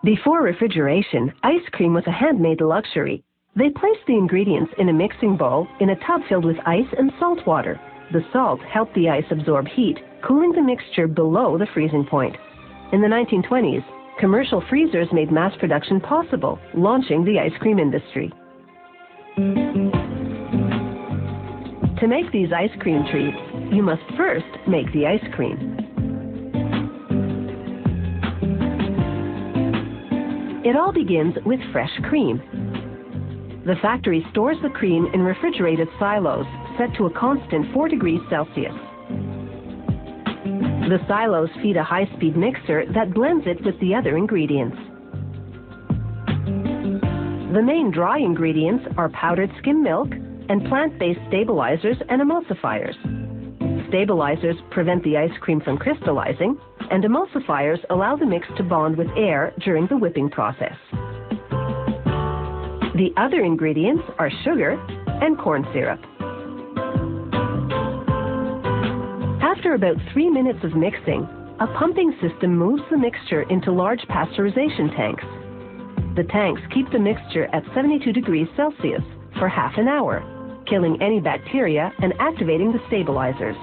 Before refrigeration, ice cream was a handmade luxury. They placed the ingredients in a mixing bowl in a tub filled with ice and salt water. The salt helped the ice absorb heat, cooling the mixture below the freezing point. In the 1920s, commercial freezers made mass production possible, launching the ice cream industry. To make these ice cream treats, you must first make the ice cream. It all begins with fresh cream. The factory stores the cream in refrigerated silos set to a constant 4 degrees Celsius. The silos feed a high-speed mixer that blends it with the other ingredients. The main dry ingredients are powdered skim milk and plant-based stabilizers and emulsifiers. Stabilizers prevent the ice cream from crystallizing, and emulsifiers allow the mix to bond with air during the whipping process. The other ingredients are sugar and corn syrup. After about 3 minutes of mixing, a pumping system moves the mixture into large pasteurization tanks. The tanks keep the mixture at 72 degrees Celsius for half an hour, killing any bacteria and activating the stabilizers.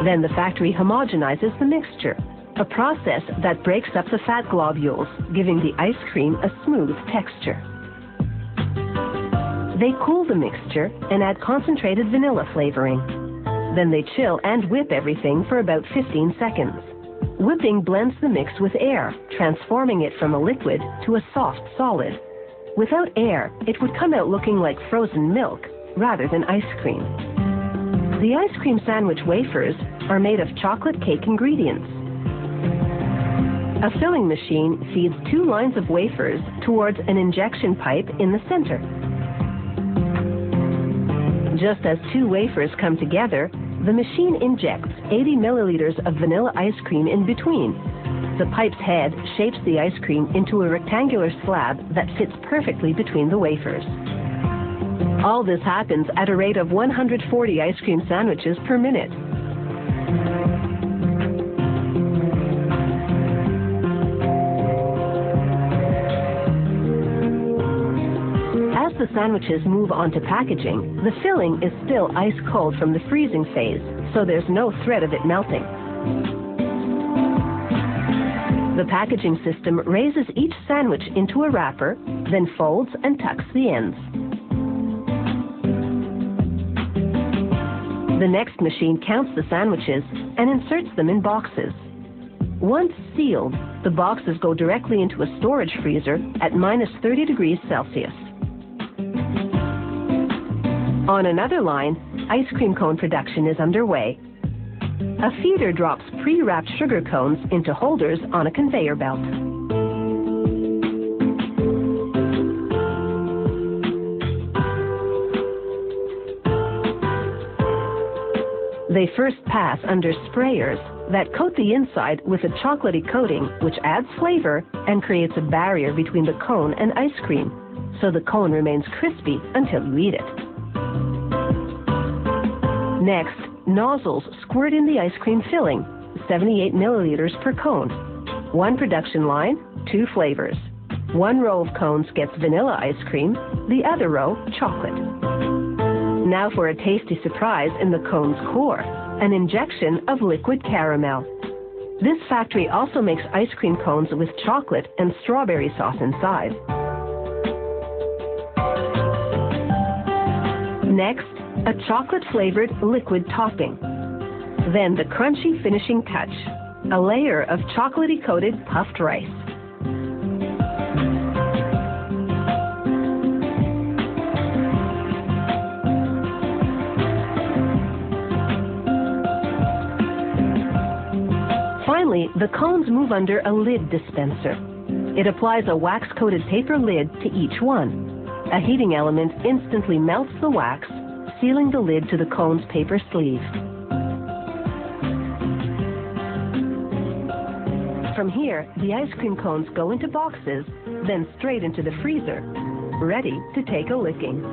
Then the factory homogenizes the mixture, a process that breaks up the fat globules, giving the ice cream a smooth texture. They cool the mixture and add concentrated vanilla flavoring. Then they chill and whip everything for about 15 seconds. Whipping blends the mix with air, transforming it from a liquid to a soft solid. Without air, it would come out looking like frozen milk rather than ice cream. The ice cream sandwich wafers are made of chocolate cake ingredients. A filling machine feeds 2 lines of wafers towards an injection pipe in the center. Just as 2 wafers come together, the machine injects 80 milliliters of vanilla ice cream in between. The pipe's head shapes the ice cream into a rectangular slab that fits perfectly between the wafers. All this happens at a rate of 140 ice cream sandwiches per minute. As the sandwiches move on to packaging, the filling is still ice cold from the freezing phase, so there's no threat of it melting. The packaging system raises each sandwich into a wrapper, then folds and tucks the ends. The next machine counts the sandwiches and inserts them in boxes. Once sealed, the boxes go directly into a storage freezer at minus 30 degrees Celsius. On another line, ice cream cone production is underway. A feeder drops pre-wrapped sugar cones into holders on a conveyor belt. They first pass under sprayers that coat the inside with a chocolatey coating which adds flavor and creates a barrier between the cone and ice cream, so the cone remains crispy until you eat it. Next, nozzles squirt in the ice cream filling, 78 milliliters per cone. 1 production line, 2 flavors. 1 row of cones gets vanilla ice cream, the other row chocolate. Now for a tasty surprise in the cone's core, an injection of liquid caramel. This factory also makes ice cream cones with chocolate and strawberry sauce inside. Next, a chocolate-flavored liquid topping. Then the crunchy finishing touch, a layer of chocolatey-coated puffed rice. Finally, the cones move under a lid dispenser. It applies a wax-coated paper lid to each one. A heating element instantly melts the wax, sealing the lid to the cone's paper sleeve. From here, the ice cream cones go into boxes, then straight into the freezer, ready to take a licking.